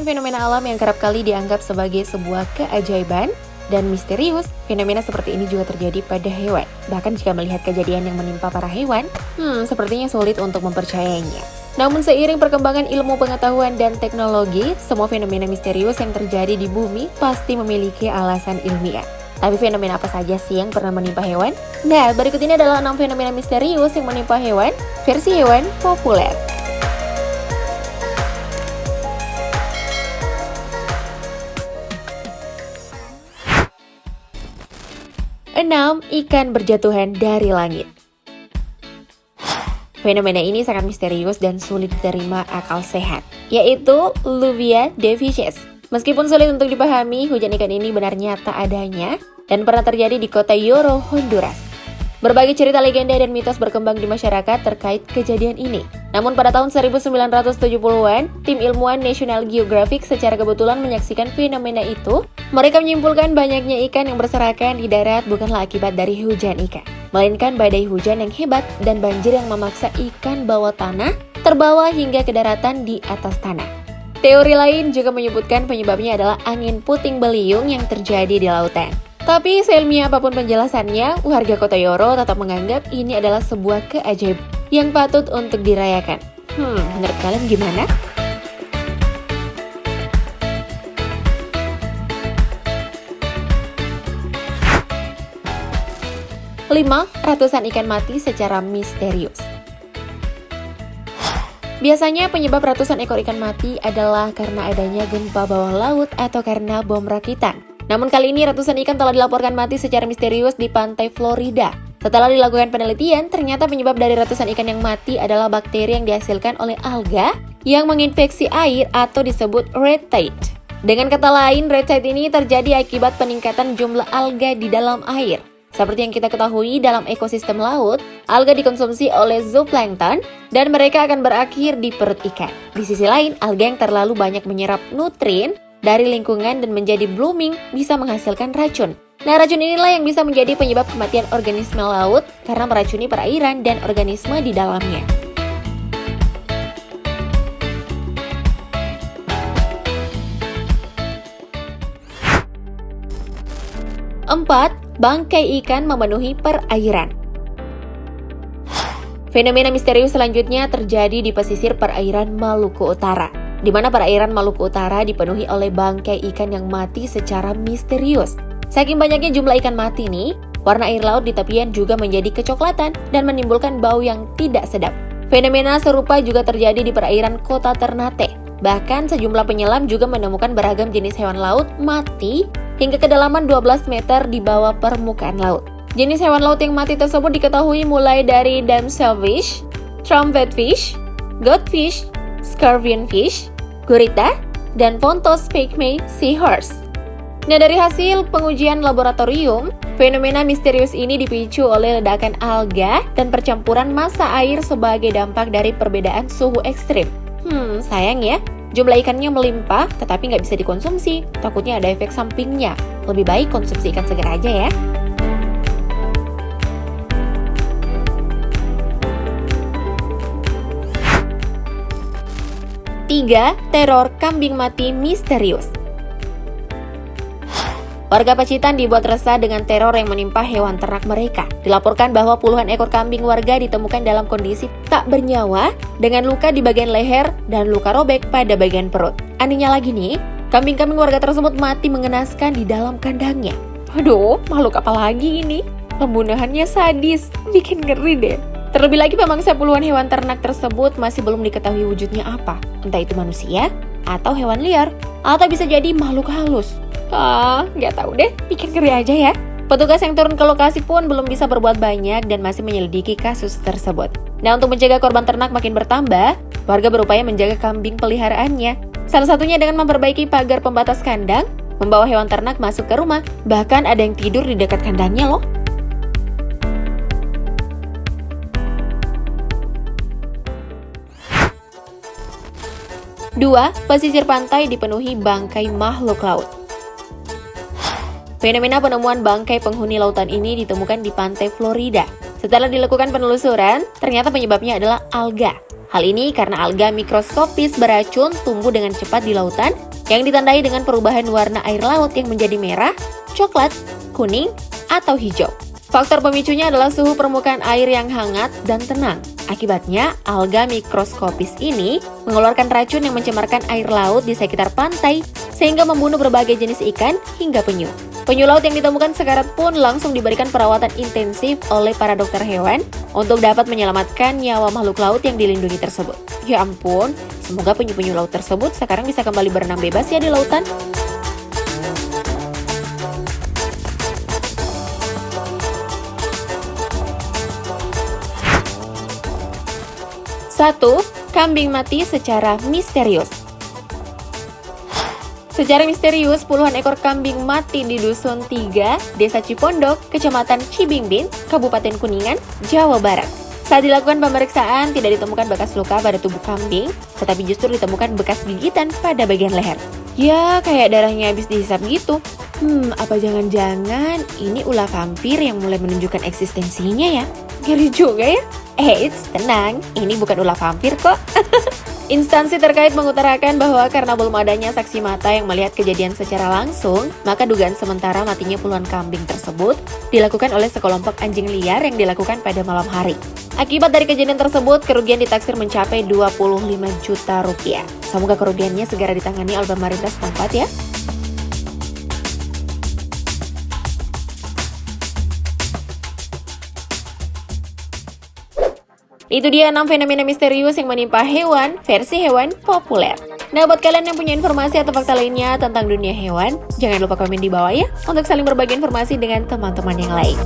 fenomena alam yang kerap kali dianggap sebagai sebuah keajaiban dan misterius. Fenomena seperti ini juga terjadi pada hewan. Bahkan jika melihat kejadian yang menimpa para hewan, sepertinya sulit untuk mempercayainya. Namun seiring perkembangan ilmu pengetahuan dan teknologi, semua fenomena misterius yang terjadi di bumi pasti memiliki alasan ilmiah. Tapi fenomena apa saja sih yang pernah menimpa hewan? Nah, berikut ini adalah 6 fenomena misterius yang menimpa hewan, versi hewan populer. 6. Ikan berjatuhan dari langit. Fenomena ini sangat misterius dan sulit diterima akal sehat, yaitu Lluvia de Fishes. Meskipun sulit untuk dipahami, hujan ikan ini benar nyata adanya dan pernah terjadi di kota Yoro, Honduras. Berbagai cerita legenda dan mitos berkembang di masyarakat terkait kejadian ini. Namun pada tahun 1970-an, tim ilmuwan National Geographic secara kebetulan menyaksikan fenomena itu. Mereka menyimpulkan banyaknya ikan yang berserakan di darat bukanlah akibat dari hujan ikan, melainkan badai hujan yang hebat dan banjir yang memaksa ikan bawah tanah terbawa hingga ke daratan di atas tanah. Teori lain juga menyebutkan penyebabnya adalah angin puting beliung yang terjadi di lautan. Tapi seilmiah apapun penjelasannya, warga kota Yoro tetap menganggap ini adalah sebuah keajaiban yang patut untuk dirayakan. Menurut kalian gimana? 5. Ratusan ikan mati secara misterius. Biasanya penyebab ratusan ekor ikan mati adalah karena adanya gempa bawah laut atau karena bom rakitan. Namun kali ini ratusan ikan telah dilaporkan mati secara misterius di pantai Florida. Setelah dilakukan penelitian, ternyata penyebab dari ratusan ikan yang mati adalah bakteri yang dihasilkan oleh alga yang menginfeksi air atau disebut red tide. Dengan kata lain, red tide ini terjadi akibat peningkatan jumlah alga di dalam air. Seperti yang kita ketahui, dalam ekosistem laut, alga dikonsumsi oleh zooplankton dan mereka akan berakhir di perut ikan. Di sisi lain, alga yang terlalu banyak menyerap nutrien dari lingkungan dan menjadi blooming bisa menghasilkan racun. Nah, racun inilah yang bisa menjadi penyebab kematian organisme laut karena meracuni perairan dan organisme di dalamnya. 4. Bangkai ikan memenuhi perairan. Fenomena misterius selanjutnya terjadi di pesisir perairan Maluku Utara, di mana perairan Maluku Utara dipenuhi oleh bangkai ikan yang mati secara misterius. Saking banyaknya jumlah ikan mati nih, warna air laut di tepian juga menjadi kecoklatan dan menimbulkan bau yang tidak sedap. Fenomena serupa juga terjadi di perairan kota Ternate. Bahkan sejumlah penyelam juga menemukan beragam jenis hewan laut mati hingga kedalaman 12 meter di bawah permukaan laut. Jenis hewan laut yang mati tersebut diketahui mulai dari damselfish, trumpetfish, goldfish, scorpionfish, gurita, dan Pontos pygmy seahorse. Nah, dari hasil pengujian laboratorium, fenomena misterius ini dipicu oleh ledakan alga dan percampuran massa air sebagai dampak dari perbedaan suhu ekstrim. Sayang ya, jumlah ikannya melimpah tetapi nggak bisa dikonsumsi, takutnya ada efek sampingnya. Lebih baik konsumsi ikan segar aja ya. 3. Teror kambing mati misterius. Warga Pacitan dibuat resah dengan teror yang menimpa hewan ternak mereka. Dilaporkan bahwa puluhan ekor kambing warga ditemukan dalam kondisi tak bernyawa dengan luka di bagian leher dan luka robek pada bagian perut. Anehnya lagi nih, kambing-kambing warga tersebut mati mengenaskan di dalam kandangnya. Aduh, makhluk apa lagi ini? Pembunuhannya sadis, bikin ngeri deh. Terlebih lagi pemangsa puluhan hewan ternak tersebut masih belum diketahui wujudnya apa. Entah itu manusia, atau hewan liar, atau bisa jadi makhluk halus. Nggak tahu deh, bikin ngeri aja ya. Petugas yang turun ke lokasi pun belum bisa berbuat banyak dan masih menyelidiki kasus tersebut. Nah, untuk mencegah korban ternak makin bertambah, warga berupaya menjaga kambing peliharaannya. Salah satunya dengan memperbaiki pagar pembatas kandang, membawa hewan ternak masuk ke rumah, bahkan ada yang tidur di dekat kandangnya loh. 2. Pesisir pantai dipenuhi bangkai makhluk laut. Fenomena penemuan bangkai penghuni lautan ini ditemukan di pantai Florida. Setelah dilakukan penelusuran, ternyata penyebabnya adalah alga. Hal ini karena alga mikroskopis beracun tumbuh dengan cepat di lautan yang ditandai dengan perubahan warna air laut yang menjadi merah, coklat, kuning, atau hijau. Faktor pemicunya adalah suhu permukaan air yang hangat dan tenang. Akibatnya, alga mikroskopis ini mengeluarkan racun yang mencemarkan air laut di sekitar pantai sehingga membunuh berbagai jenis ikan hingga penyu. Penyu laut yang ditemukan sekarat pun langsung diberikan perawatan intensif oleh para dokter hewan untuk dapat menyelamatkan nyawa makhluk laut yang dilindungi tersebut. Ya ampun, semoga penyu-penyu laut tersebut sekarang bisa kembali berenang bebas ya di lautan. Satu, kambing mati secara misterius. Secara misterius, puluhan ekor kambing mati di Dusun 3, Desa Cipondok, Kecamatan Cibingbin, Kabupaten Kuningan, Jawa Barat. Saat dilakukan pemeriksaan, tidak ditemukan bekas luka pada tubuh kambing, tetapi justru ditemukan bekas gigitan pada bagian leher. Ya, kayak darahnya habis dihisap gitu. Apa jangan-jangan ini ulah vampir yang mulai menunjukkan eksistensinya ya? Ngeri juga ya? Eits, tenang, ini bukan ulah vampir kok. Instansi terkait mengutarakan bahwa karena belum adanya saksi mata yang melihat kejadian secara langsung, maka dugaan sementara matinya puluhan kambing tersebut dilakukan oleh sekelompok anjing liar yang dilakukan pada malam hari. Akibat dari kejadian tersebut, kerugian ditaksir mencapai 25 juta rupiah. Semoga kerugiannya segera ditangani oleh pemerintah setempat ya. Itu dia 6 fenomena misterius yang menimpa hewan versi hewan populer. Nah, buat kalian yang punya informasi atau fakta lainnya tentang dunia hewan, jangan lupa komen di bawah ya, untuk saling berbagi informasi dengan teman-teman yang lain.